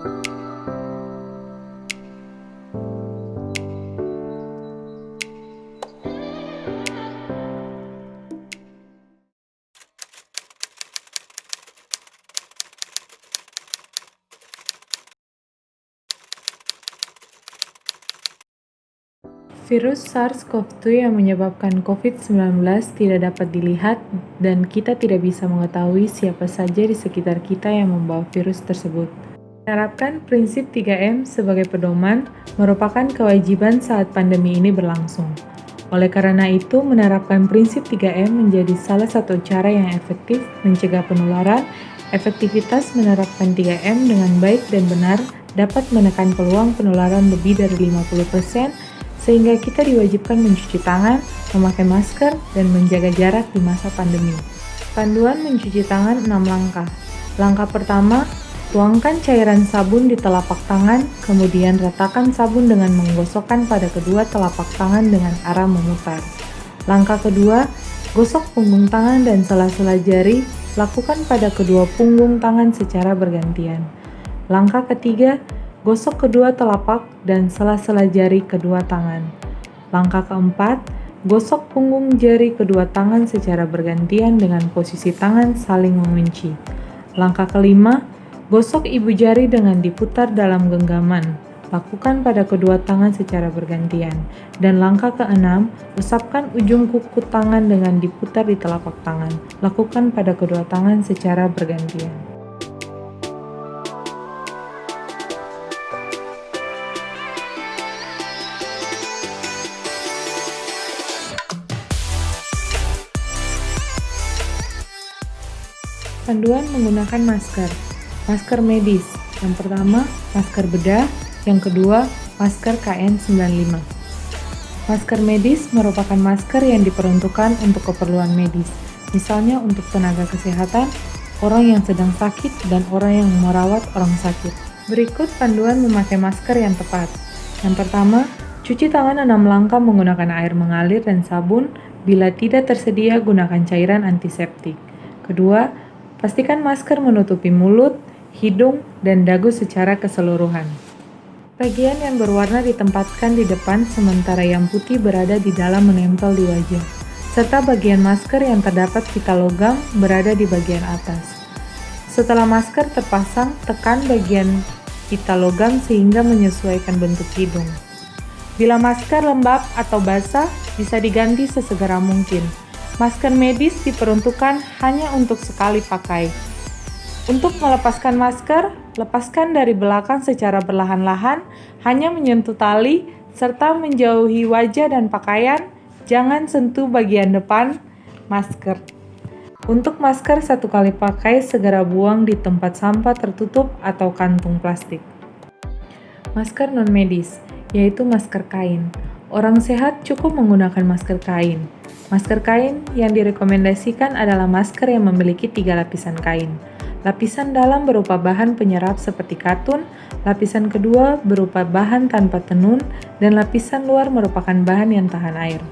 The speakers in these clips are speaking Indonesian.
Virus SARS-CoV-2 yang menyebabkan COVID-19 tidak dapat dilihat dan kita tidak bisa mengetahui siapa saja di sekitar kita yang membawa virus tersebut. Menerapkan prinsip 3M sebagai pedoman merupakan kewajiban saat pandemi ini berlangsung. Oleh karena itu, menerapkan prinsip 3M menjadi salah satu cara yang efektif mencegah penularan. Efektivitas menerapkan 3M dengan baik dan benar dapat menekan peluang penularan lebih dari 50%, sehingga kita diwajibkan mencuci tangan, memakai masker, dan menjaga jarak di masa pandemi. Panduan mencuci tangan 6 langkah. Langkah pertama, tuangkan cairan sabun di telapak tangan, kemudian ratakan sabun dengan menggosokkan pada kedua telapak tangan dengan arah memutar. Langkah kedua, gosok punggung tangan dan sela-sela jari, lakukan pada kedua punggung tangan secara bergantian. Langkah ketiga, gosok kedua telapak dan sela-sela jari kedua tangan. Langkah keempat, gosok punggung jari kedua tangan secara bergantian dengan posisi tangan saling mengunci. Langkah kelima, gosok ibu jari dengan diputar dalam genggaman. Lakukan pada kedua tangan secara bergantian. Dan langkah keenam, usapkan ujung kuku tangan dengan diputar di telapak tangan. Lakukan pada kedua tangan secara bergantian. Panduan menggunakan masker. Masker medis. Yang pertama, masker bedah. Yang kedua, masker KN95. Masker medis merupakan masker yang diperuntukkan untuk keperluan medis, misalnya untuk tenaga kesehatan, orang yang sedang sakit, dan orang yang merawat orang sakit. Berikut panduan memakai masker yang tepat. Yang pertama, cuci tangan 6 langkah menggunakan air mengalir dan sabun. Bila tidak tersedia, gunakan cairan antiseptik. Kedua, pastikan masker menutupi mulut, hidung, dan dagu secara keseluruhan. Bagian yang berwarna ditempatkan di depan sementara yang putih berada di dalam menempel di wajah, serta bagian masker yang terdapat pita logam berada di bagian atas. Setelah masker terpasang, tekan bagian pita logam sehingga menyesuaikan bentuk hidung. Bila masker lembab atau basah, bisa diganti sesegera mungkin. Masker medis diperuntukkan hanya untuk sekali pakai. Untuk melepaskan masker, lepaskan dari belakang secara perlahan-lahan, hanya menyentuh tali, serta menjauhi wajah dan pakaian. Jangan sentuh bagian depan masker. Untuk masker satu kali pakai, segera buang di tempat sampah tertutup atau kantung plastik. Masker non-medis, yaitu masker kain. Orang sehat cukup menggunakan masker kain. Masker kain yang direkomendasikan adalah masker yang memiliki 3 lapisan kain. Lapisan dalam berupa bahan penyerap seperti katun, lapisan kedua berupa bahan tanpa tenun, dan lapisan luar merupakan bahan yang tahan air.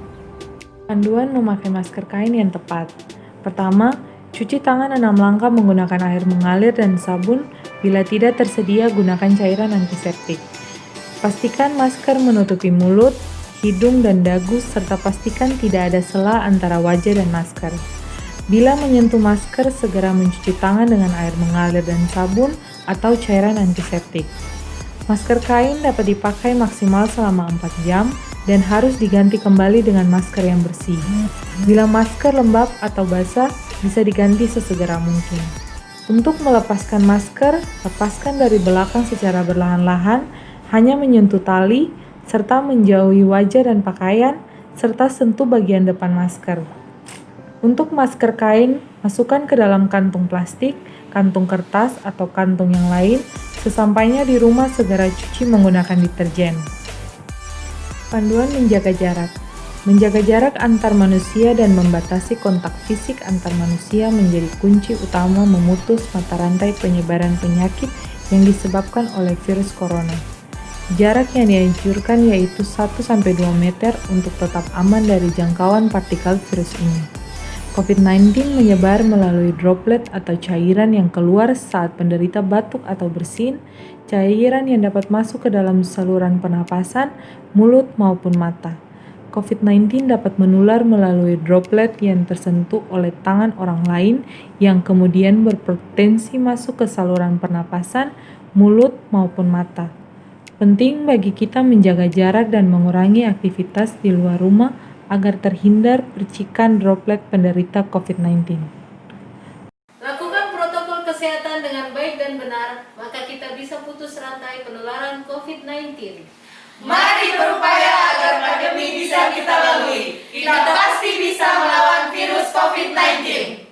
Panduan memakai masker kain yang tepat. Pertama, cuci tangan 6 langkah menggunakan air mengalir dan sabun. Bila tidak tersedia, gunakan cairan antiseptik. Pastikan masker menutupi mulut, hidung, dan dagu, serta pastikan tidak ada sela antara wajah dan masker. Bila menyentuh masker, segera mencuci tangan dengan air mengalir dan sabun atau cairan antiseptik. Masker kain dapat dipakai maksimal selama 4 jam dan harus diganti kembali dengan masker yang bersih. Bila masker lembab atau basah, bisa diganti sesegera mungkin. Untuk melepaskan masker, lepaskan dari belakang secara perlahan-lahan, hanya menyentuh tali, serta menjauhi wajah dan pakaian, serta sentuh bagian depan masker. Untuk masker kain, masukkan ke dalam kantung plastik, kantung kertas, atau kantung yang lain. Sesampainya di rumah, segera cuci menggunakan deterjen. Panduan menjaga jarak. Menjaga jarak antar manusia dan membatasi kontak fisik antar manusia menjadi kunci utama memutus mata rantai penyebaran penyakit yang disebabkan oleh virus corona. Jarak yang dianjurkan yaitu 1-2 meter untuk tetap aman dari jangkauan partikel virus ini. COVID-19 menyebar melalui droplet atau cairan yang keluar saat penderita batuk atau bersin, cairan yang dapat masuk ke dalam saluran pernapasan, mulut maupun mata. COVID-19 dapat menular melalui droplet yang tersentuh oleh tangan orang lain yang kemudian berpotensi masuk ke saluran pernapasan, mulut maupun mata. Penting bagi kita menjaga jarak dan mengurangi aktivitas di luar rumah agar terhindar percikan droplet penderita COVID-19. Lakukan protokol kesehatan dengan baik dan benar, maka kita bisa putus rantai penularan COVID-19. Mari berupaya agar pandemi bisa kita lalui. Kita pasti bisa melawan virus COVID-19.